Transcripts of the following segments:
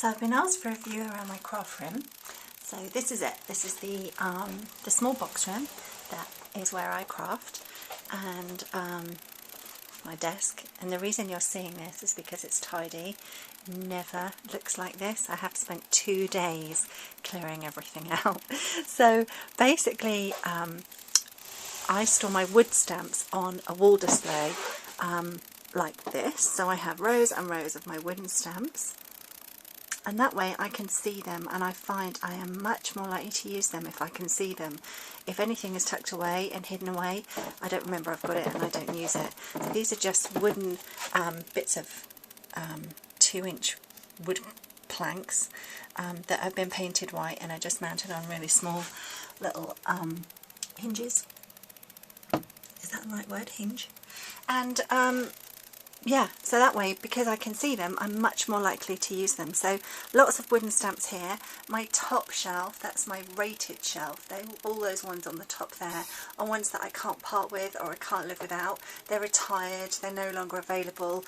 So I've been asked for a view around my craft room. So this is it. This is the small box room. That is where I craft, and my desk. And the reason you're seeing this is because it's tidy. It never looks like this. I have spent 2 days clearing everything out. So basically, I store my wood stamps on a wall display like this. So I have rows and rows of my wooden stamps. And that way I can see them, and I find I am much more likely to use them if I can see them. If anything is tucked away and hidden away, I don't remember I've got it and I don't use it. So these are just wooden bits of 2-inch wood planks that have been painted white and are just mounted on really small little hinges. Is that the right word? Hinge? And yeah, so that way, because I can see them, I'm much more likely to use them. So lots of wooden stamps here. My top shelf, that's my rated shelf. All those ones on the top there are ones that I can't part with or I can't live without. They're retired, they're no longer available.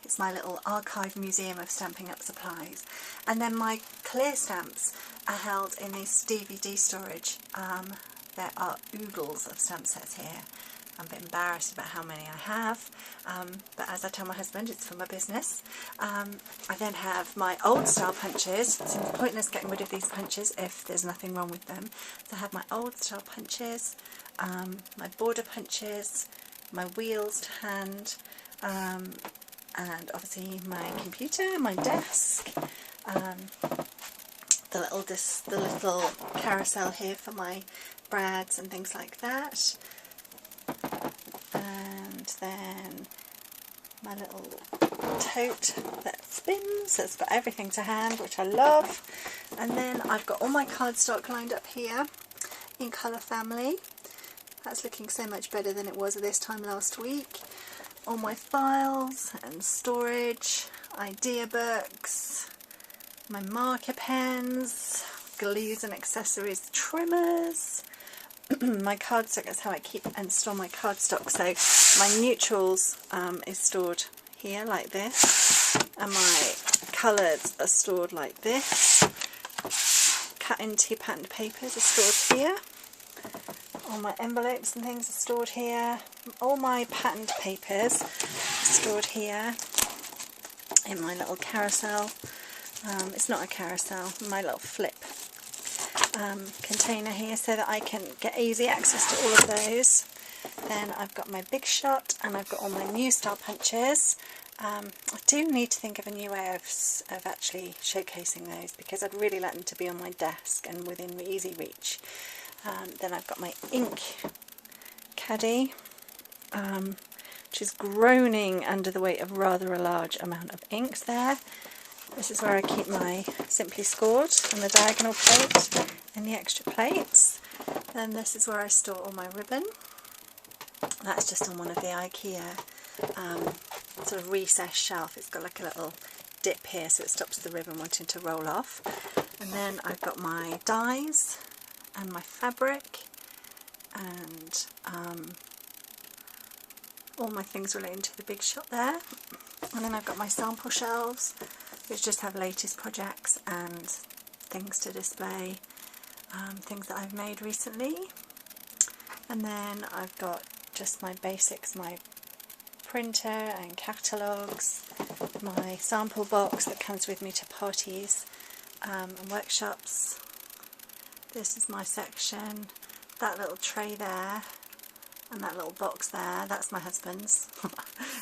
It's my little archive museum of Stampin' Up supplies. And then my clear stamps are held in this DVD storage. There are oodles of stamp sets here. I'm a bit embarrassed about how many I have, but as I tell my husband, it's for my business. I then have my old style punches. It's pointless getting rid of these punches if there's nothing wrong with them. So I have my old style punches, my border punches, my wheels to hand, and obviously my computer, my desk, the little carousel here for my brads and things like that. And then my little tote that spins, that's got everything to hand, which I love. And then I've got all my cardstock lined up here in Colour Family. That's looking so much better than it was at this time last week. All my files and storage, idea books, my marker pens, glues and accessories, trimmers. My cardstock, that's how I keep and store my cardstock. So my neutrals is stored here like this, and my colours are stored like this. Cut into patterned papers are stored here. All my envelopes and things are stored here. All my patterned papers are stored here in my little carousel. It's not a carousel, my little flip container here, so that I can get easy access to all of those. Then I've got my big shot, and I've got all my new style punches. I do need to think of a new way of actually showcasing those, because I'd really like them to be on my desk and within easy reach. Then I've got my ink caddy, which is groaning under the weight of rather a large amount of inks there. This is where I keep my Simply Scored and the diagonal plate and the extra plates. Then this is where I store all my ribbon. That's just on one of the IKEA sort of recessed shelf. It's got like a little dip here, so it stops the ribbon wanting to roll off. And then I've got my dies and my fabric and all my things relating to the big shot there. And then I've got my sample shelves, which just have latest projects and things to display, things that I've made recently. And then I've got just my basics, my printer and catalogues, my sample box that comes with me to parties and workshops. This is my section. That little tray there and that little box there, that's my husband's.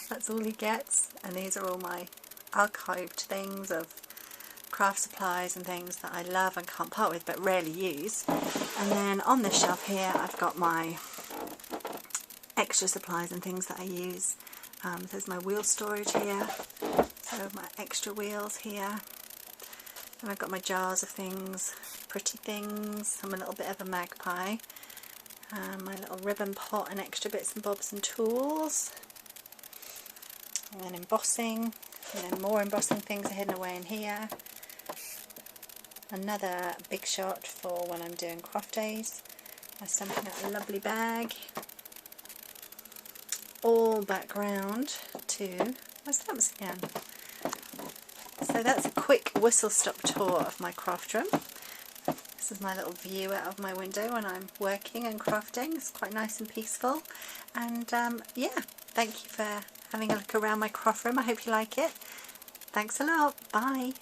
That's all he gets. And these are all my archived things of craft supplies and things that I love and can't part with but rarely use. And then on this shelf here I've got my extra supplies and things that I use. There's my wheel storage here, so my extra wheels here. And I've got my jars of things, pretty things. I'm a little bit of a magpie. My little ribbon pot and extra bits and bobs and tools. And then embossing, and then more embossing things are hidden away in here. Another big shot for when I'm doing craft days. I'm stamping out a lovely bag. All background to my stamps again. So So that's a quick whistle-stop tour of my craft room. This is my little view out of my window when I'm working and crafting. It's quite nice and peaceful. And yeah, thank you for having a look around my craft room. I hope you like it. Thanks a lot. Bye.